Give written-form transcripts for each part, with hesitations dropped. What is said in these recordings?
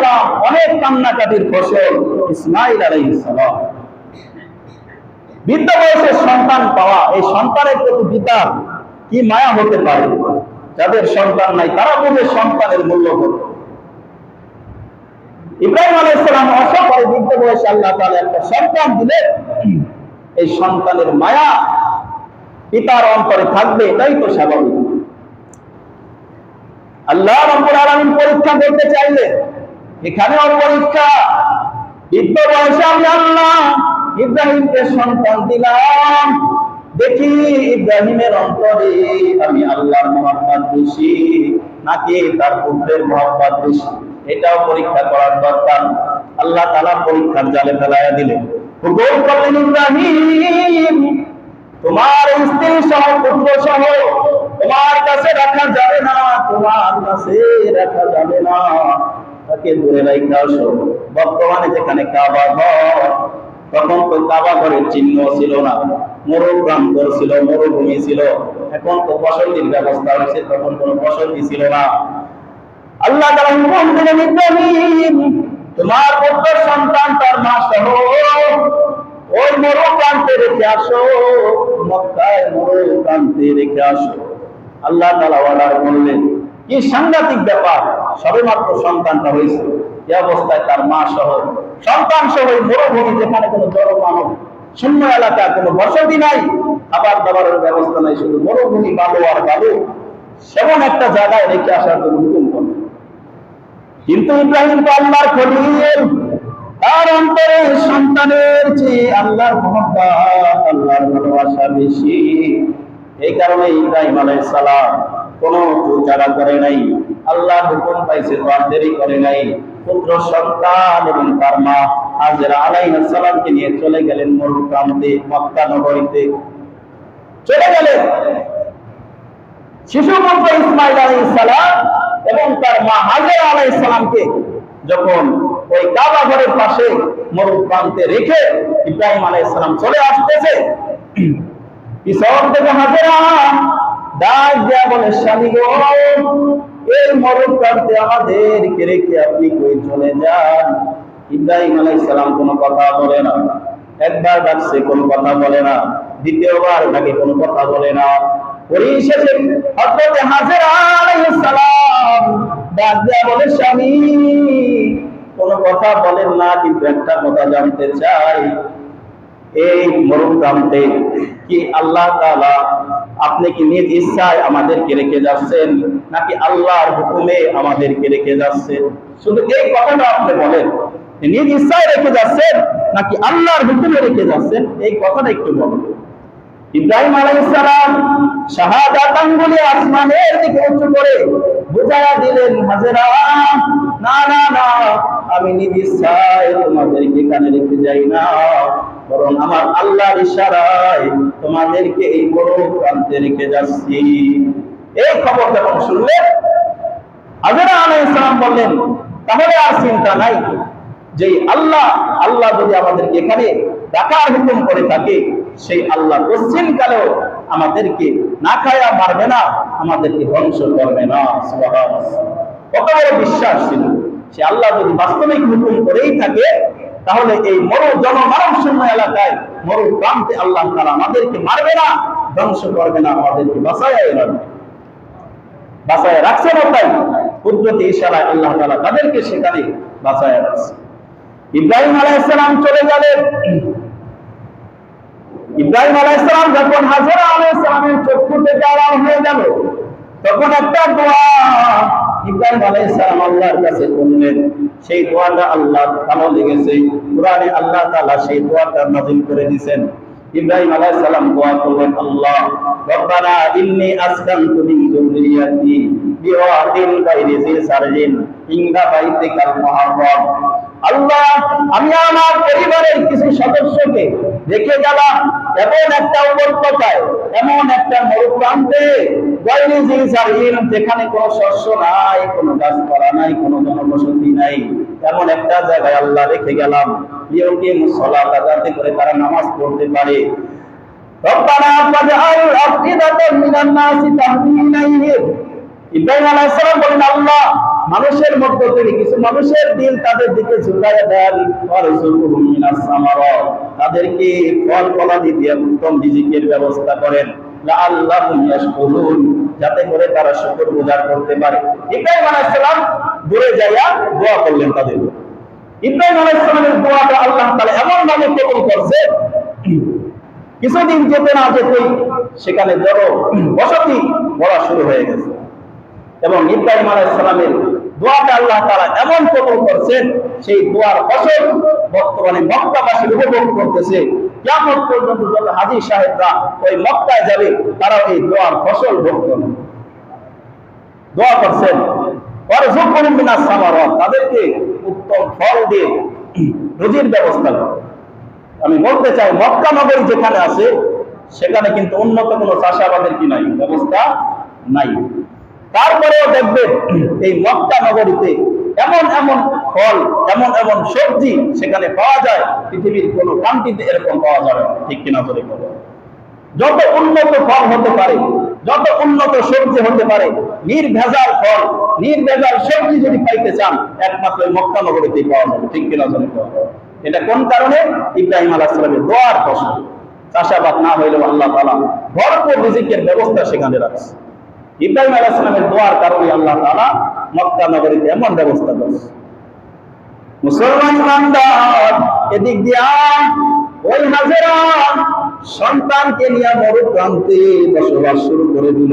সালাম অনেক কান্নাকাটির ফসল ইসমাঈল আলাইহিস সালাম। বৃদ্ধ বয়সের সন্তান পাওয়া, এই সন্তানের প্রতি পিতার কি মায়া হতে পারে? যাদের সন্তান নাই তারা বুঝে সন্তানের মূল্য কত। ইব্রাহিম আলাইহিস সালাম আশা করে বৃদ্ধ বয়সে আল্লাহ তাআলা একটা সন্তান দিলে এই সন্তানের মায়া পিতার অন্তরে থাকবে, এটাই তো স্বাভাবিক। আল্লাহ রাব্বুল আলামিন পরীক্ষা করতে চাইলে এখানেও পরীক্ষা। বৃদ্ধ বয়সে আমি আল্লাহ ইব্রাহিমকে সন্তান দিলাম, দেখি ইব্রাহিমের অন্তরে আমি আল্লাহর মহব্বত বেশি নাকি তার পুত্রের মহব্বত বেশি, এটাও পরীক্ষা করার দরকার। আল্লাহ তাআলা পরীক্ষার জালে ফেলাইয়া দিলেন। হুকুম করলেন, ইব্রাহিম তোমার স্ত্রী সহ পুত্র সহ তোমার কাছে রাখা যাবে না, তোমার কাছে রাখা যাবে না, তাকে দূরে রাখা আসো। বর্তমানে যেখানে কাবা ঘর, তখন তো কাবা ঘরের চিহ্ন ছিল না, মরুপ্রান্তর ছিল, মরুভূমি ছিল। এখন তো বসতির ব্যবস্থা হয়েছে, তখন কোনো বসতি ছিল না। আল্লাহ তাআলা হুকুম দিলেন, ইব্রাহিম তোমার পুত্র সন্তান তার মা সহ ওই মরুপ্রান্তে রেখে আসো, মক্কায় মরুপ্রান্তে রেখে আসো। আল্লাহ তাআলা অর্ডার করলেন। কি সাংঘাতিক ব্যাপার! সবেমাত্র সন্তানটা হয়েছে, এই অবস্থায় তার মা সহ সন্তান সহ ওই মরুভূমি, যেখানে কোনো জনমানব শূন্য এলাকা, কোনো বসতি নাই, খাবার দাবারের ব্যবস্থা নাই, শুধু মরুভূমি, বালু আর বালু, সেমন একটা জায়গায় রেখে আসার জন্য হুকুম করলেন। কিন্তু ইব্রাহিম তো আল্লাহর খলিল, তার অন্তরে সন্তানের চেয়ে আল্লাহর মহব্বত, আল্লাহর ভালোবাসা বেশি। এই কারণে ইব্রাহিম আলাইহিস সালাম কোনো চুচারা করে নাই, আল্লাহর হুকুম পাইছে তো আর দেরি করে নাই। পুত্র সন্তান এবং তার মা হাজেরা আলাইহিস সালামকে নিয়ে চলে গেলেন মরুপ্রান্তে, মক্কা নগরীতে চলে গেলেন। শিশু পুত্র ইসমাঈল আলাইহিস সালাম এবং তার মা হাজেরা আলাইহিস সালামকে যখন ওই কাবা ঘরের পাশে মরুপ্রান্তে রেখে ইব্রাহিম আলাইহিস সালাম চলে আসতেছে, পিছন থেকে হাজেরা ডাক দেয়া বলে, স্বামী গো, এই মরুপ্রান্তে আমাদেরকে রেখে আপনি কই চলে যান? ইব্রাহিম আলাইহিস সালাম কোনো কথা বলে না। একবার ডাকছে, কোনো কথা বলে না। দ্বিতীয়বার ডাকে, কোনো কথা বলে না। পরিশেষে হযরত হাজেরা আলাইহিস সালাম ডাক দেয়া বলে, স্বামী কোনো কথা বলেন না, কিন্তু একটা কথা জানতে চাই, এই মরুপ্রান্তে কি আল্লাহ তাআলা আপনি কি নিজ ইচ্ছায় আমাদেরকে রেখে যাচ্ছেন নাকি আল্লাহর হুকুমে আমাদেরকে রেখে যাচ্ছেন? শুধু এই কথাটা আপনি বলেন, নিজ ইচ্ছায় রেখে যাচ্ছেন নাকি আল্লাহর হুকুমে রেখে যাচ্ছেন, এই কথাটা একটু বলেন। ইব্রাহিম আলাইহিস সালাম শাহাদাত আঙ্গুলে আসমানের দিকে উঁচু করে বুঝায়া দিলেন, হাজেরা না না না, আমি নিজ ইচ্ছায় তোমাদেরকে এখানে রেখে যাই না, বরং আমার আল্লাহর ইশারায় তোমাদেরকে এই মরুপ্রান্তে রেখে যাচ্ছি। এই খবর যখন শুনলেন, হাজেরা আলাইহিস সালাম বললেন, তাহলে আর চিন্তা নাই, যে আল্লাহ যদি আমাদেরকে এখানে রাখার হুকুম করে থাকে, সেই আল্লাহ পশ্চিমকালেও আমাদেরকে না খায়া মারবে না, আমাদেরকে ধ্বংস করবে না। সুবহানাল্লাহ! কত বড় বিশ্বাস ছিল! সে আল্লাহ যদি বাস্তবিক হুকুম করেই থাকে, তাহলে এই জনমানব শূন্য এলাকায় মরুপ্রান্তে আল্লাহ তাআলা আমাদেরকে মারবে না, ধ্বংস করবে না, আমাদেরকে বাঁচায় রাখছেন। তাই কুদরতি ইশারায় আল্লাহ তাআলা তাদেরকে সেখানে বাঁচায় রাখছে। ইব্রাহিম আলাইহিস সালাম চলে গেলেন। ইব্রাহিম আলাইহিস সালাম যখন হাজেরা আলাইহিস সালামের চক্ষু থেকে আড়াল হয়ে গেল, তখন একটা দোয়া ইব্রাহিম আলাইহিস সালাম আল্লাহর কাছে করলেন। সেই দোয়াটা আল্লাহর ভালো লেগেছে, কুরআনে আল্লাহ তাআলা সেই দোয়াটা নাযিল করে দিয়েছেন। ইব্রাহিম আলাইহিস সালাম দোয়া করলেন, আল্লাহ রব্বানা ইন্নী আসকানতু মিন যুররিয়াতি বিওয়াদিন গায়রি জি সারজিন ইনদা বাইতিকাল মুহাররম। আল্লাহ, আমি আমার পরিবারের কিছু সদস্যকে রেখে গেলাম এমন একটা উপত্যকায়, এমন একটা মরুপ্রান্তে, গায়রি জি সারজিন, যেখানে কোনো শস্য নাই, কোনো গাছপালা নাই, কোনো জনবসতি নাই, এমন একটা জায়গায় আল্লাহ রেখে গেলাম, লিয়াকিমুস সালাতা, যাতে করে তারা নামাজ পড়তে পারে। রব্বানা ফাজআল আফইদাতাম মিনান নাসি তাহদি ইলাইহিম। ইব্রাহিম আলাইহিস সালাম বলেন, আল্লাহ মানুষের মধ্য থেকে কিছু মানুষের দিল তাদের দিকে ঝুঁকাইয়া দেন, তাদেরকে ফল ফলাদি দিয়ে উত্তম রিজিকের ব্যবস্থা করেন, লাআল্লাহুম ইয়াশকুরুন, যাতে করে তারা শুকরগুজার করতে পারে। ইব্রাহিম আলাইহিস সালাম দূরে যাইয়া দোয়া করলেন তাদের। ইব্রাহিম আলাইহিস সালামের দোয়াটা আল্লাহ তাআলা এমন ভাবে কবুল করছে, কিছুদিন যেতে না যেতেই সেখানে জড় বসতি বলা শুরু হয়ে গেছে। এবং ইব্রাহিম আলাইহিস সালামের দোয়াটা আল্লাহ তাআলা এমন কবুল করছেন, সেই দোয়ার ফসল বর্তমানে মক্কাবাসী উপভোগ করতেছে। কিয়ামত পর্যন্ত যত হাজী সাহেবরা ওই মক্কায় যাবে, তারা এই দোয়ার ফসল ভোগ করবে। দোয়া করছেন, ওয়ারযুকহুম মিনাস সামারাত, তাদেরকে উত্তম ফল দিয়ে রুজির ব্যবস্থা করো। আমি বলতে চাই, মক্কা নগরী যেখানে আছে সেখানে কিন্তু উন্নত কোনো চাষাবাদের কি নাই, ব্যবস্থা নাই। তারপরেও দেখবেন এই মক্কা নগরীতে এমন এমন ফল, এমন এমন সবজি সেখানে পাওয়া যায়, পৃথিবীর কোনো কান্ট্রিতে এরকম পাওয়া যাবে না। ঠিক কিনা বলে বলো? যত উন্নত ফল হতে পারে, যত উন্নত সবজি হতে পারে, নির্ভেজাল ফল, নির্ভেজাল সবজি যদি পাইতে চান, একমাত্র মক্কা নগরীতেই পাওয়া যাবে। ঠিক কিনা বলে বলো? এটা কোন কারণে? ইব্রাহিম আলাইহিস সালামের দোয়ার ফসল। চাষাবাদ না হইলেও আল্লাহ তাআলা ভরপুর রিজিকের ব্যবস্থা সেখানে রাখছে। ইব্রাহিম আলাইহিস সালামের দোয়ার কারণে আল্লাহ তাআলা মক্কা নগরীতে এমন ব্যবস্থা করেছে। মুসলমান ইমানদার, এদিক দিয়া ওই হাজেরা সন্তানকে নিয়ে মরুপ্রান্তে বসবাস শুরু করে দিল।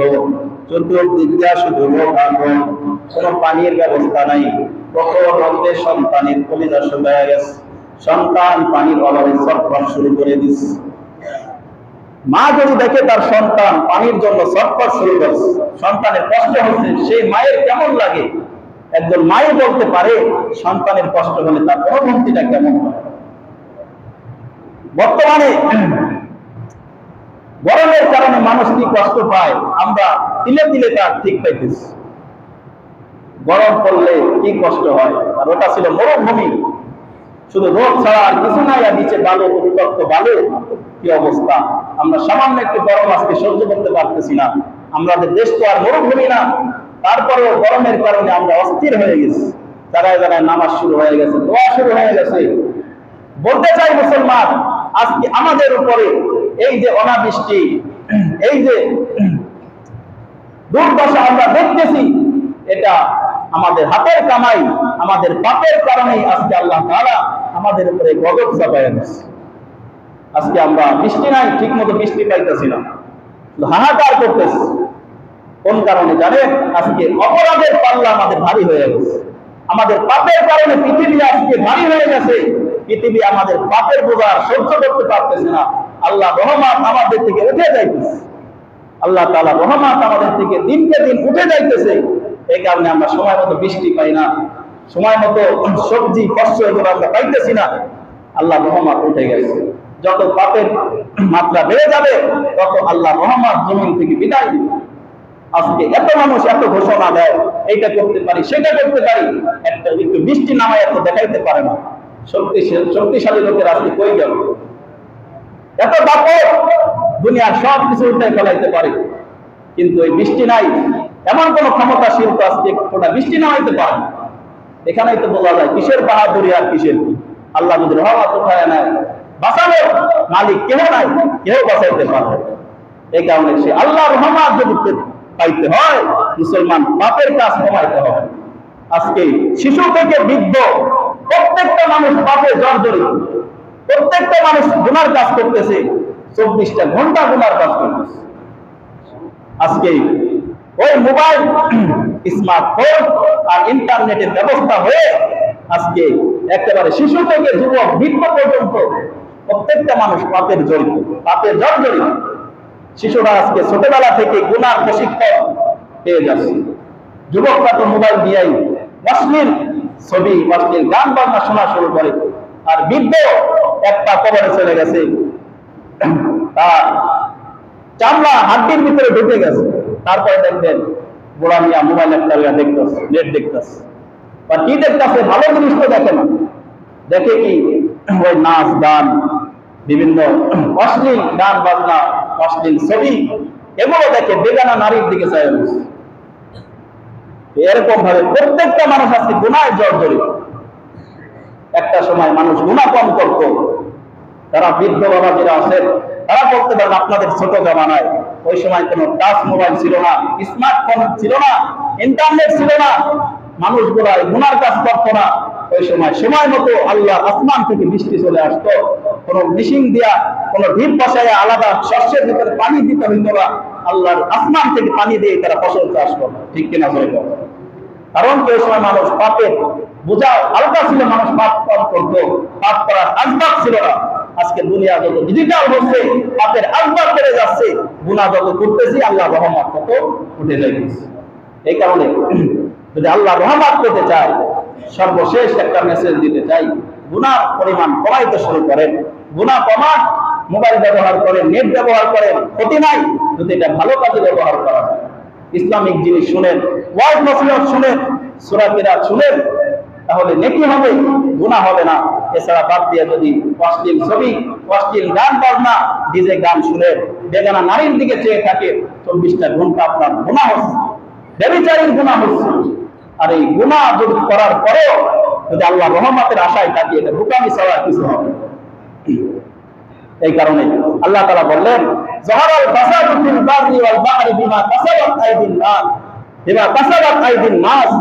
চতুর্দিক দিয়া শুধু লোকারণ্য, কোনো পানির ব্যবস্থা নাই। কত রক্তে সন্তানের কলিজা শুকায় গেছে, সন্তান পানির অভাবে ছটফট শুরু করে দিচ্ছে। মা যদি দেখে তার সন্তান পানির জন্য ছটফট শুরু করছে, সন্তানের কষ্ট হচ্ছে, সেই মায়ের কেমন লাগে? একজন মাই বলতে পারে সন্তানের কষ্ট হলে তার অনুভূতিটা কেমন হয়। বর্তমানে গরমের কারণে মানুষ কি কষ্ট পায়, আমরা তিলে তিলে তার ঠিক পাইতেছি। গরম পড়লে কি কষ্ট হয়, আর ওটা ছিল মরুভূমি, শুধু রোদ ছাড়া আর কিছু নাই, আর নিচে বালু, উত্তপ্ত বালু। কি অবস্থা! আমরা সামান্য একটু গরম আজকে সহ্য করতে পারতেছি না। আমাদের দেশ তো আর মরুভূমি না, তারপরেও গরমের কারণে আমরা অস্থির হয়ে গেছি। জায়গায় জায়গায় নামাজ শুরু হয়ে গেছে, দোয়া শুরু হয়ে গেছে। বলতে চাই মুসলমান, আজকে আমাদের উপরে এই যে অনাবৃষ্টি, এই যে দুর্দশা আমরা দেখতেছি, এটা আমাদের হাতের কামাই, আমাদের পাপের কারণেই আজকে আল্লাহ তাআলা আমাদের উপরে গজব চাপায় দিয়েছে। আজকে আমরা বৃষ্টি নাই, ঠিক মতো বৃষ্টি পাইতেছি না, হাহাকার করতেছি। কোন কারণে জানেন? আজকে অপরাধের পাল্লা আমাদের ভারী হয়ে গেছে। আমাদের পাপের কারণে পৃথিবী আজকে ভারী হয়ে গেছে। পৃথিবী আমাদের পাপের বোঝা সহ্য করতে পারতেছে না। আল্লাহ রহমত আমাদের থেকে উঠে যাইতেছে, আল্লাহ তাআলা রহমত আমাদের থেকে দিনকে দিন উঠে যাইতেছে। এই কারণে আমরা সময় মতো বৃষ্টি পাই না, সময় মতো সবজি ফসল এগুলো আমরা পাইতেছি না। আল্লাহ রহমত উঠে গেছে। যত পাপের মাত্রা বেড়ে যাবে, তত আল্লাহ রহমত জমিন থেকে বিদায় দিবে। আজকে এত মানুষ এত ঘোষণা দেয়, এইটা করতে পারি, সেটা করতে পারি, একটা একটু বৃষ্টি নামায় এত দেখাইতে পারে না। শক্তিশালী লোকের আজকে কই গেল? এত দাপট, দুনিয়ার সব কিছু উল্টে ফেলাইতে পারে, কিন্তু এই বৃষ্টি নাই। এমন কোন ক্ষমতাশীল তো আজকে ওটা বৃষ্টি নামাইতে পারে। এখানেই তো বলা যায় কিসের বাহাদুরি আর কিসের কি। আল্লাহ যদি রহমত উঠায় নেয়, বাঁচানোর মালিক কেউ নাই, কেউ বাঁচাইতে পারবে। এই কারণে সে আল্লাহ রহমত যদি পাইতে হয়, মুসলমান পাপের কাজ কমাইতে হবে। আজকে শিশু থেকে বৃদ্ধ প্রত্যেকটা মানুষ পাপে জর্জরিত, প্রত্যেকটা মানুষ গুনার কাজ করতেছে, 24টা ঘন্টা গুনার কাজ করতেছে। আজকে ওই মোবাইল, স্মার্টফোন আর ইন্টারনেটের ব্যবস্থা হয়ে আজকে একেবারে শিশু থেকে যুবক বৃদ্ধ পর্যন্ত প্রত্যেকটা মানুষ পাপের জড়িত, পাপের জর্জরিত। শিশুরা আজকে ছোটবেলা থেকে গুনার প্রশিক্ষণ পেয়ে যাচ্ছে। যুবকরা তো মোবাইল দিয়েই অশ্লীল ছবি, অশ্লীল গান বাজনা শোনা শুরু করে। আর বৃদ্ধ একটা কবরে চলে গেছে, তার চামড়া হাড্ডির ভিতরে ঢুকে গেছে। তারপরে দেখবেন গোড়া মিয়া মোবাইল একটা দেখতেছে, নেট দেখতেছে, বা কি দেখতেছে, ভালো জিনিস তো দেখে না, দেখে কি ওই নাচ গান, বিভিন্ন অশ্লীল গান বাজনা, অশ্লীল ছবি, এগুলো দেখে বেগানা নারীর দিকে চায়। এরকম ভাবে প্রত্যেকটা মানুষ আজকে গুনায় জর্জরিত। একটা সময় মানুষ গুনাহ কম করত, তারা বৃদ্ধ বাবা যারা আছেন তারা বলতে পারেন আপনাদের ছোট জামানায় ওই সময় কোনো টাচ মোবাইল ছিল না, স্মার্টফোন ছিল না, ইন্টারনেট ছিল না, মানুষগুলা গুনার কাজ করতো না। ওই সময় মতো আল্লাহ আসমান থেকে বৃষ্টি চলে আসতো, কোনো মেশিন দিয়া কোনো ঢিপ বসায় আলাদা শস্যের ভিতরে পানি দিতে হইতো না, আল্লাহর আসমান থেকে পানি দিয়ে তারা ফসল চাষ করতো। ঠিক কিনা বলে? কারণ ওই সময় মানুষ পাপের বোঝা হালকা ছিল, মানুষ পাপ কম করতো, পাপ করার আসবাব ছিল না। আজকে দুনিয়া যত ডিজিটাল হচ্ছে, পাপের আসবাব বেড়ে যাচ্ছে, গুনাহ যত করতেছি আল্লাহ রহমত তত উঠে যাইতেছে। এই কারণে যদি আল্লাহ রহমত পেতে চায়, সর্বশেষ একটা মেসেজ দিতে চাই, গুনার পরিমাণ কমাইতে শুরু করেন। গুনাহ কমান, মোবাইল ব্যবহার করেন, নেট ব্যবহার করেন, ক্ষতি নাই যদি এটা ভালো কাজে ব্যবহার করা হয়। ইসলামিক জিনিস শুনেন, ওয়াজ নসিহত শুনেন, সূরা কিরাত শুনেন, তাহলে নেকি হবে, গুনাহ হবে না। এছাড়া বাদ দিয়ে যদি অশ্লীল ছবি, অশ্লীল গান বাজনা, ডিজে গান শুনে বেগানা নারীর দিকে চেয়ে থাকে 24টা ঘন্টা, আপনার গুনাহ হচ্ছে, ব্যভিচারীর গুনাহ হচ্ছে। আর এই গুনাহ যদি করার পরেও যদি আল্লাহ রহমতের আশায় থাকি, এটা বোকামি ছাড়া কিছু হবে। এই কারণে আল্লাহ তাআলা বললেন, যাহারাল ফাসাদু ফিল বাররি ওয়াল বাহরি বিমা কাসাবাত আইদিন নাস, বিমা কাসাবাত আইদিন নাস।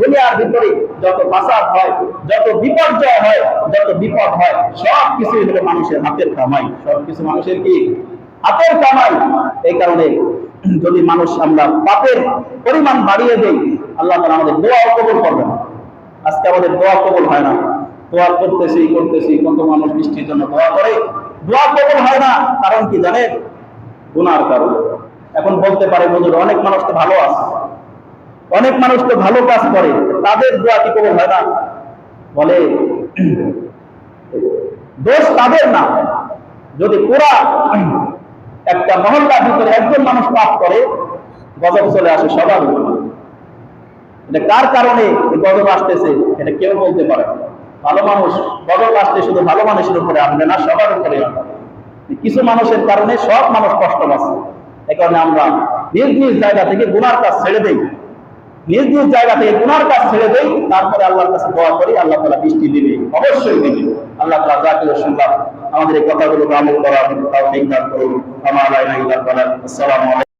দুনিয়ার ভিতরে যত ফাসাদ হয়, যত বিপর্যয় হয়, যত বিপদ হয়, সব কিছু হলো মানুষের হাতের কামাই। সব কিছু মানুষের কি? হাতের কামাই। এই কারণে যদি মানুষ আমরা পাপের পরিমাণ বাড়িয়ে দেই, আল্লাহ তাআলা আমাদের দোয়া কবুল করবেন। আজকে আমাদের দোয়া কবুল হয় না, দোয়া করতেছি কত মানুষ বৃষ্টির জন্য দোয়া করে, দোয়া কবুল হয় না। কারণ কি জানেন? গুনার কারণে। এখন বলতে পারে হুজুর অনেক মানুষ তো ভালো আছে, অনেক মানুষ তো ভালো কাজ করে, তাদের দোয়া কি কবুল হয় না? বলে দোষ তাদের না। যদি পুরা একটা মহল্লার ভিতরে একজন মানুষ পাপ করে, গজব চলে আসে সবার উপর। এটা কার কারণে গজব আসতেছে এটা কেউ বলতে পারে না। ভালো মানুষ, গজব আসলে শুধু ভালো মানুষের উপরে আসবে না, সবার উপরে আসবে। কিছু মানুষের কারণে সব মানুষ কষ্ট পাচ্ছে। এই কারণে আমরা নিজ নিজ জায়গা থেকে গুনার কাজ ছেড়ে দেই, নিজ নিজ জায়গা থেকে গুনার কাজ ছেড়ে দেই, তারপরে আল্লাহর কাছে দোয়া করি, আল্লাহ তাআলা বৃষ্টি দিবে, অবশ্যই দিবে। আল্লাহ তাআলা যা কিছু শুনলাম আমাদের এই কথাগুলো আমল করার তৌফিক দান করুন। আসসালামু আলাইকুম।